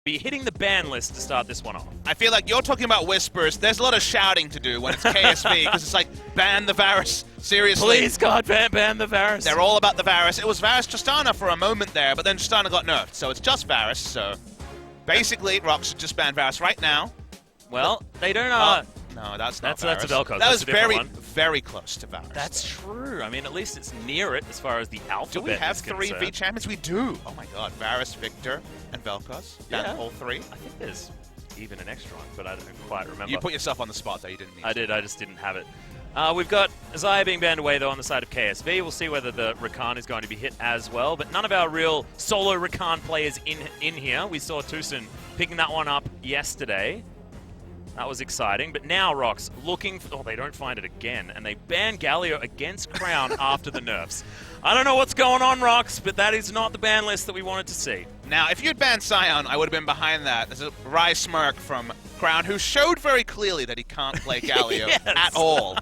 be hitting the ban list to start this one off. I feel like you're talking about whispers. There's a lot of shouting to do when it's KSV because it's like, ban the Varus. Seriously. Please, God, ban the Varus. They're all about the Varus. It was Varus Tristana for a moment there, but then Tristana got nerfed, so it's just Varus. So basically, ROX should just ban Varus right now. Well, they don't. No, that's not That's a Vel'Koz. That was very, very close to Varus. That's true. I mean, at least it's near it as far as the alphabet. Do we have is 3 concerned. V champions? We do. Oh my God, Varus, Victor, and Vel'Koz. Yeah. All 3. I think there's even an extra one, but I don't quite remember. You put yourself on the spot there. You didn't need to. I did. I just didn't have it. We've got Xayah being banned away, though, on the side of KSV. We'll see whether the Rakan is going to be hit as well. But none of our real solo Rakan players in here. We saw Tucson picking that one up yesterday. That was exciting. But now ROX looking for... Oh, they don't find it again. And they ban Galio against Crown after the nerfs. I don't know what's going on, ROX, but that is not the ban list that we wanted to see. Now, if you'd banned Sion, I would have been behind that. There's a wry smirk from Crown, who showed very clearly that he can't play Galio Yes. at all.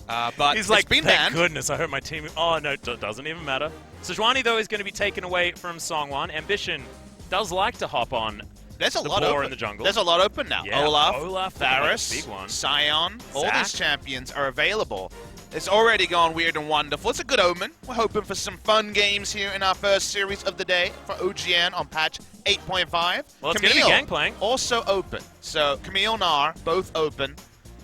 But He's like, it's been thank banned. goodness, I hope my team... Oh, no, it doesn't even matter. Sejuani, though, is going to be taken away from Songwon. Ambition does like to hop on There's a the lot boar open in the jungle. There's a lot open now. Yeah, Olaf, Varus, big one. Sion, all Zac. these champions are available. It's already gone weird and wonderful. It's a good omen. We're hoping for some fun games here in our first series of the day for OGN on patch 8.5. Well, it's going to be Gangplank. Also open. So Camille, Gnar, both open.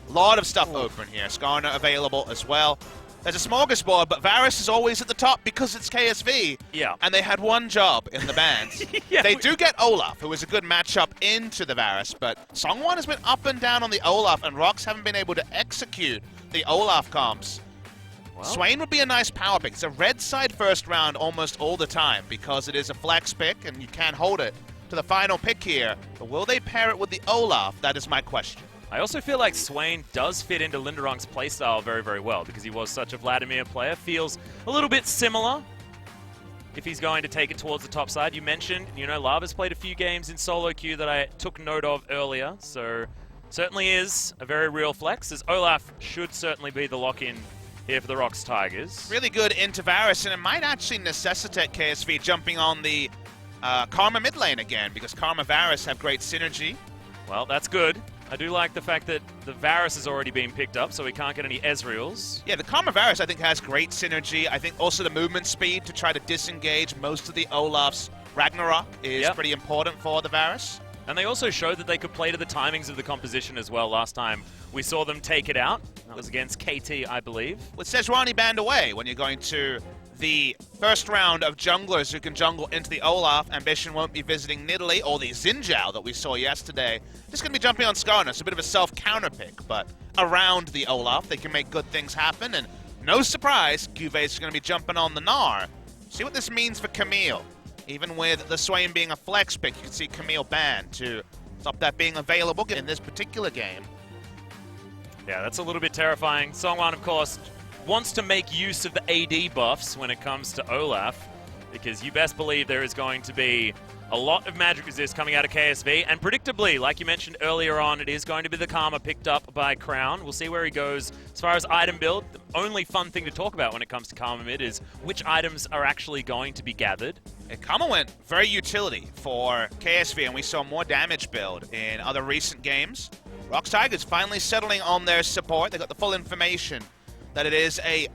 A lot of stuff open here. Skarner available as well. There's a smorgasbord, but Varus is always at the top because it's KSV. Yeah. And they had one job in the bans. Yeah, They do get Olaf, who is a good matchup into the Varus, but Songwon has been up and down on the Olaf, and ROX haven't been able to execute the Olaf comps. Well, Swain would be a nice power pick. It's a red side first round almost all the time because it is a flex pick, and you can't hold it to the final pick here. But will they pair it with the Olaf? That is my question. I also feel like Swain does fit into Linderong's playstyle very, very well because he was such a Vladimir player. Feels a little bit similar if he's going to take it towards the top side. You mentioned, Lava's played a few games in solo queue that I took note of earlier, so certainly is a very real flex, as Olaf should certainly be the lock-in here for the ROX Tigers. Really good into Varus, and it might actually necessitate KSV jumping on the Karma mid lane again because Karma Varus have great synergy. Well, that's good. I do like the fact that the Varus has already been picked up, so we can't get any Ezreals. Yeah, the Karma Varus, I think, has great synergy. I think also the movement speed to try to disengage most of the Olaf's Ragnarok is pretty important for the Varus. And they also showed that they could play to the timings of the composition as well. Last time we saw them take it out. That was against KT, I believe. With Sejuani banned away when you're going to the first round of junglers who can jungle into the Olaf, Ambition won't be visiting Nidalee or the Xin Zhao that we saw yesterday. Just going to be jumping on Skarner. It's a bit of a self-counter pick, but around the Olaf, they can make good things happen. And no surprise, Guve's going to be jumping on the Gnar. See what this means for Camille. Even with the Swain being a flex pick, you can see Camille banned to stop that being available in this particular game. Yeah, that's a little bit terrifying. Songwon, of course, wants to make use of the AD buffs when it comes to Olaf, because you best believe there is going to be a lot of magic resist coming out of KSV, and predictably, like you mentioned earlier on, it is going to be the Karma picked up by Crown. We'll see where he goes. As far as item build, the only fun thing to talk about when it comes to Karma mid is which items are actually going to be gathered. Karma went very utility for KSV, and we saw more damage build in other recent games. ROX Tigers finally settling on their support. They got the full information that it is a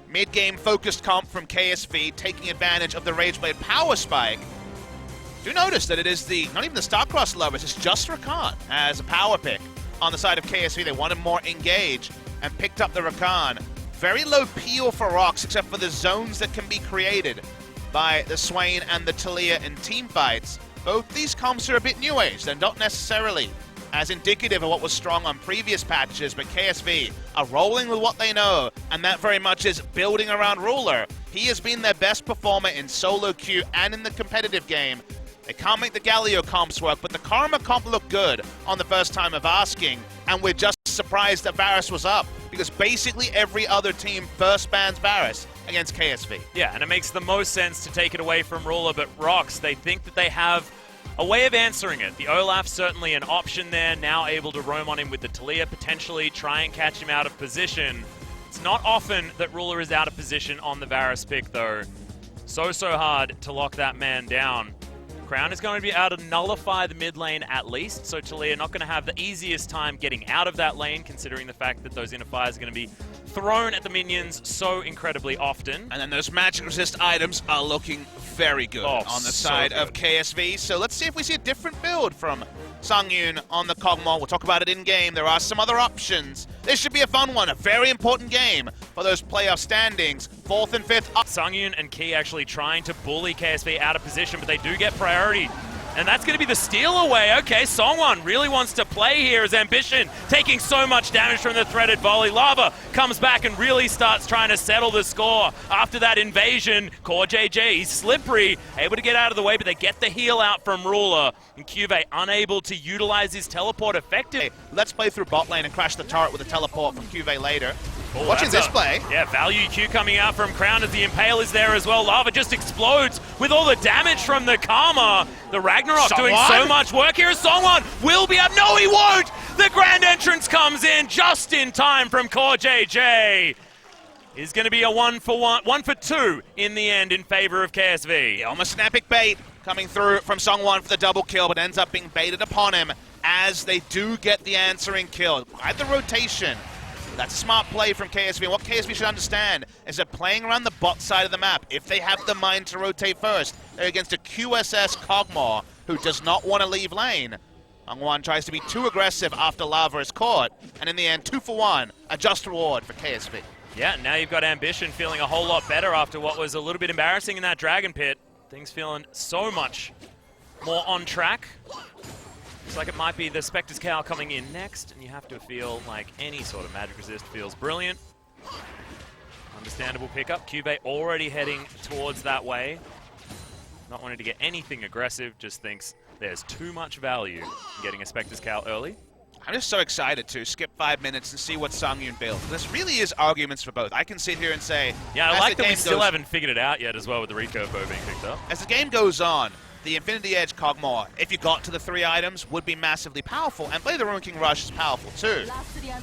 mid-game focused comp from KSV, taking advantage of the Rageblade power spike. Do notice that it is not even the Starcross lovers, it's just Rakan as a power pick on the side of KSV. They wanted more engage and picked up the Rakan. Very low peel for ROX, except for the zones that can be created by the Swain and the Taliyah in team fights. Both these comps are a bit new age. They're not necessarily as indicative of what was strong on previous patches, but KSV are rolling with what they know, and that very much is building around Ruler. He has been their best performer in solo queue and in the competitive game. They can't make the Galio comps work, but the Karma comp looked good on the first time of asking, and we're just surprised that Varus was up, because basically every other team first bans Varus against KSV. Yeah, and it makes the most sense to take it away from Ruler, but ROX, they think that they have a way of answering it. The Olaf certainly an option there, now able to roam on him with the Taliyah, potentially try and catch him out of position. It's not often that Ruler is out of position on the Varus pick, though. So hard to lock that man down. Crown is going to be able to nullify the mid lane at least, so Taliyah not going to have the easiest time getting out of that lane, considering the fact that those inner fires are going to be thrown at the minions so incredibly often. And then those magic resist items are looking very good on the side of KSV. So let's see if we see a different build from Sungyun on the Kog'Maw. We'll talk about it in-game. There are some other options. This should be a fun one, a very important game for those playoff standings. 4th and 5th up. Sungyun and Key actually trying to bully KSV out of position, but they do get priority. And that's going to be the steal away. Okay, Songwon really wants to play here as Ambition, taking so much damage from the threaded volley. Lava comes back and really starts trying to settle the score. After that invasion, Core JJ, he's slippery, able to get out of the way, but they get the heal out from Ruler. And Cuvee unable to utilize his teleport effectively. Let's play through bot lane and crash the turret with a teleport from Cuvee later. Oh, watching this play. Yeah, value Q coming out from Crown as the Impale is there as well. Lava just explodes with all the damage from the Karma. The Ragnarok doing so much work here. Songwon will be up. No, he won't! The grand entrance comes in just in time from Core JJ. Is going to be a 1 for 2 in the end in favor of KSV. Yeah, almost an epic bait coming through from Songwon for the double kill, but ends up being baited upon him as they do get the answering kill. By the rotation. That's a smart play from KSV. And what KSV should understand is that playing around the bot side of the map, if they have the mind to rotate first, they're against a QSS Kog'Maw who does not want to leave lane. Hongwan tries to be too aggressive after Lava is caught, and in the end, 2 for 1, a just reward for KSV. Yeah, now you've got Ambition feeling a whole lot better after what was a little bit embarrassing in that Dragon Pit. Things feeling so much more on track. Looks like it might be the Spectre's Cowl coming in next, and you have to feel like any sort of magic resist feels brilliant. Understandable pickup. Cuvee already heading towards that way. Not wanting to get anything aggressive, just thinks there's too much value in getting a Spectre's Cowl early. I'm just so excited to skip 5 minutes and see what Sungyun builds. This really is arguments for both. I can sit here and say... Yeah, I like that we still haven't figured it out yet as well with the recurve bow being picked up. As the game goes on, the Infinity Edge Kog'Maw, if you got to the 3 items, would be massively powerful. And Play the Ruin King Rush is powerful too.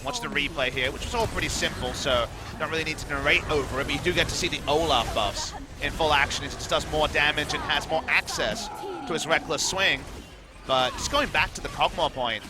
Watch the replay here, which is all pretty simple, so don't really need to narrate over it, but you do get to see the Olaf buffs in full action. It just does more damage and has more access to his reckless swing. But just going back to the Kog'Maw point,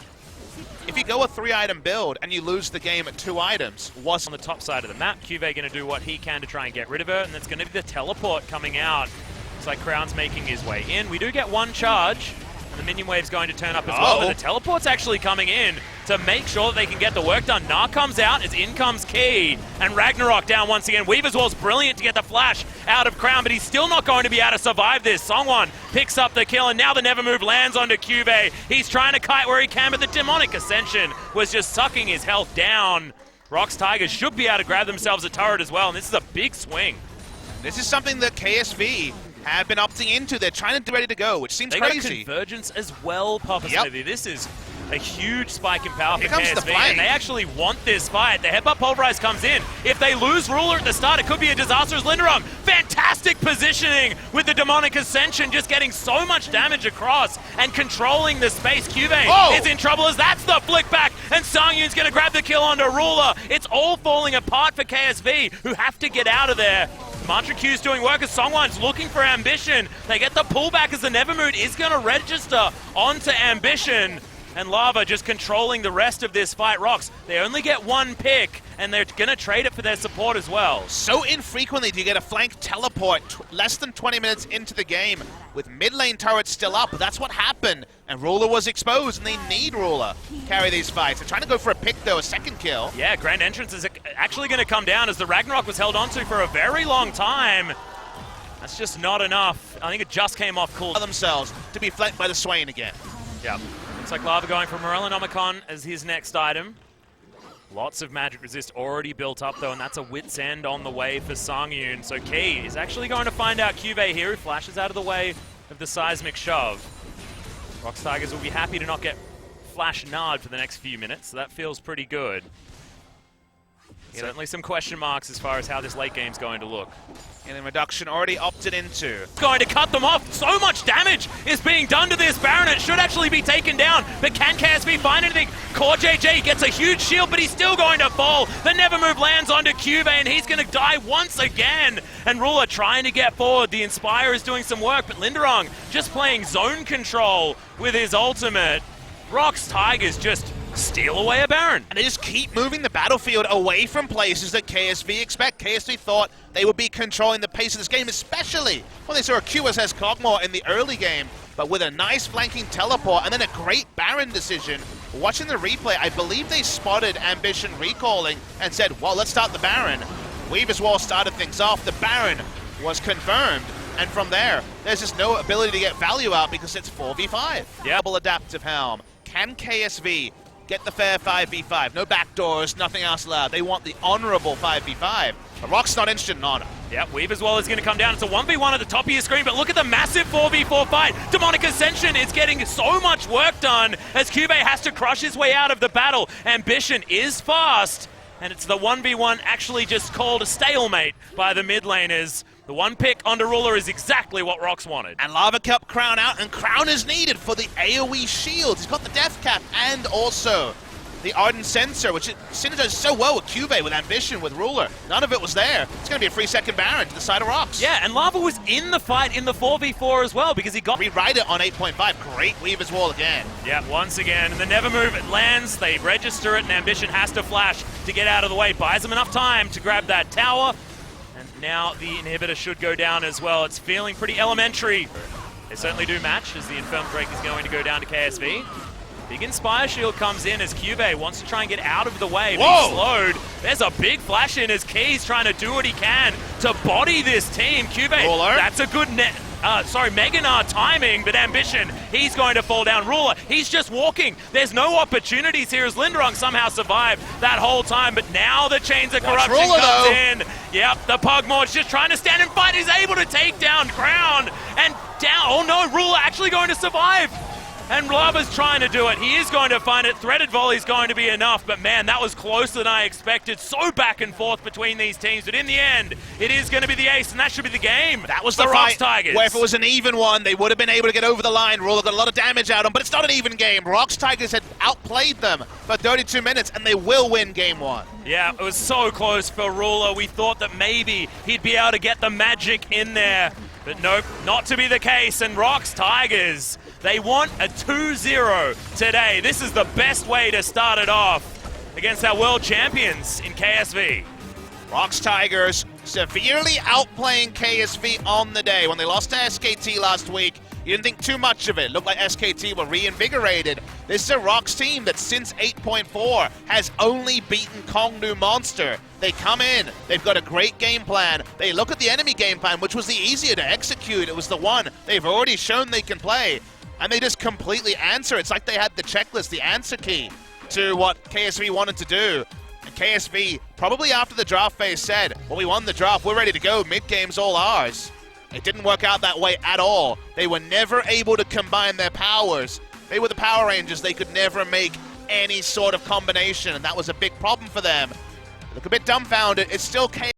if you go a 3-item build and you lose the game at 2 items, what's on the top side of the map? Cuvee going to do what he can to try and get rid of her, and that's going to be the teleport coming out. Looks like Crown's making his way in. We do get 1 charge, and the minion wave's going to turn up as well, but the teleport's actually coming in to make sure that they can get the work done. Gnar comes out as in comes Key, and Ragnarok down once again. Weaver's Wall's brilliant to get the flash out of Crown, but he's still not going to be able to survive this. Songwon picks up the kill, and now the Never Move lands onto Cuvee. He's trying to kite where he can, but the Demonic Ascension was just sucking his health down. ROX Tigers should be able to grab themselves a turret as well, and this is a big swing. This is something that KSV have been opting into. They're trying to be ready to go, which seems crazy. They got Convergence as well, Papa Smithy. This is a huge spike in power for KSV, and they actually want this fight. The Headbutt Pulverize comes in. If they lose Ruler at the start, it could be a disastrous Linderung. Fantastic positioning with the Demonic Ascension, just getting so much damage across and controlling the space. Cuvee is in trouble as that's the flick back, and Sungyun's going to grab the kill onto Ruler. It's all falling apart for KSV, who have to get out of there. Mantra Q's doing work as Songwon's looking for Ambition. They get the pullback as the Nevermoon is going to register onto Ambition. And Lava just controlling the rest of this fight. ROX, they only get 1 pick, and they're going to trade it for their support as well. So infrequently do you get a flank teleport less than 20 minutes into the game with mid lane turrets still up. That's what happened, and Ruler was exposed, and they need Ruler to carry these fights. They're trying to go for a pick, though, a 2nd kill. Yeah, Grand Entrance is actually going to come down as the Ragnarok was held onto for a very long time. That's just not enough. I think it just came off cool. Themselves to be flanked by the Swain again. Yeah. Looks like Lava going for Morellonomicon as his next item. Lots of magic resist already built up though, and that's a Wit's End on the way for Sungyun. So Key is actually going to find out Cuvee here, who flashes out of the way of the seismic shove. ROX Tigers will be happy to not get flash nard for the next few minutes, so that feels pretty good. Certainly some question marks as far as how this late game's going to look. Healing reduction already opted into. Going to cut them off. So much damage is being done to this Baron. It should actually be taken down. But can KSV find anything? Core JJ gets a huge shield, but he's still going to fall. The Never Move lands onto Cube, and he's going to die once again. And Ruler trying to get forward. The Inspire is doing some work, but Linderung just playing zone control with his ultimate. ROX Tigers just steal away a Baron. And they just keep moving the battlefield away from places that KSV expect. KSV thought they would be controlling the pace of this game, especially when they saw a QSS Kog'Maw in the early game. But with a nice flanking teleport and then a great Baron decision, watching the replay, I believe they spotted Ambition recalling and said, well, let's start the Baron. Weaver's Wall started things off. The Baron was confirmed. And from there, there's just no ability to get value out because it's 4v5. Yeah. Double Adaptive Helm. Can KSV get the fair 5v5? No backdoors, nothing else allowed. They want the honorable 5v5. But ROX not interested in honor. Yep, Weaver's Wall is going to come down. It's a 1v1 at the top of your screen, but look at the massive 4v4 fight. Demonic Ascension is getting so much work done as Cube has to crush his way out of the battle. Ambition is fast, and it's the 1v1 actually just called a stalemate by the mid laners. The one pick onto Ruler is exactly what ROX wanted. And Lava Cup Crown out, and Crown is needed for the AoE shields. He's got the Death Cap and also the Ardent Sensor, which synergizes so well with Cube, with Ambition, with Ruler. None of it was there. It's going to be a 3-second Baron to the side of ROX. Yeah, and Lava was in the fight in the 4v4 as well because he got... Rewrite it on 8.5. Great Weaver's Wall again. Yeah, once again. And the Never Move, it lands, they register it, and Ambition has to flash to get out of the way. Buys him enough time to grab that tower. And now the inhibitor should go down as well. It's feeling pretty elementary. They certainly do match as the Infernal Drake is going to go down to KSV. Big Inspire Shield comes in as Cube wants to try and get out of the way. Being slowed. There's a big flash in as Key's trying to do what he can to body this team. Cube, that's a good Meganar timing, but Ambition, he's going to fall down. Ruler, he's just walking. There's no opportunities here as Linderung somehow survived that whole time, but now the Chains of Corruption comes in. Yep, the Pugmaw's just trying to stand and fight. He's able to take down Crown and down. Oh no, Ruler actually going to survive. And Lava's trying to do it. He is going to find it. Threaded Volley's going to be enough, but man, that was closer than I expected. So back and forth between these teams, but in the end, it is going to be the ace, and that should be the game. That was the ROX Tigers. Where if it was an even one, they would have been able to get over the line. Ruler got a lot of damage out of them, but it's not an even game. ROX Tigers had outplayed them for 32 minutes, and they will win game one. Yeah, it was so close for Ruler. We thought that maybe he'd be able to get the magic in there, but nope, not to be the case, and ROX Tigers, they want a 2-0 today. This is the best way to start it off against our world champions in KSV. ROX Tigers severely outplaying KSV on the day. When they lost to SKT last week, you didn't think too much of it. Looked like SKT were reinvigorated. This is a ROX team that since 8.4 has only beaten Kongnu Monster. They come in, they've got a great game plan. They look at the enemy game plan, which was the easier to execute. It was the one they've already shown they can play. And they just completely answer. It's like they had the checklist, the answer key to what KSV wanted to do. And KSV, probably after the draft phase, said, well, we won the draft, we're ready to go, mid-game's all ours. It didn't work out that way at all. They were never able to combine their powers. They were the Power Rangers, they could never make any sort of combination, and that was a big problem for them. They look a bit dumbfounded. It's still KSV.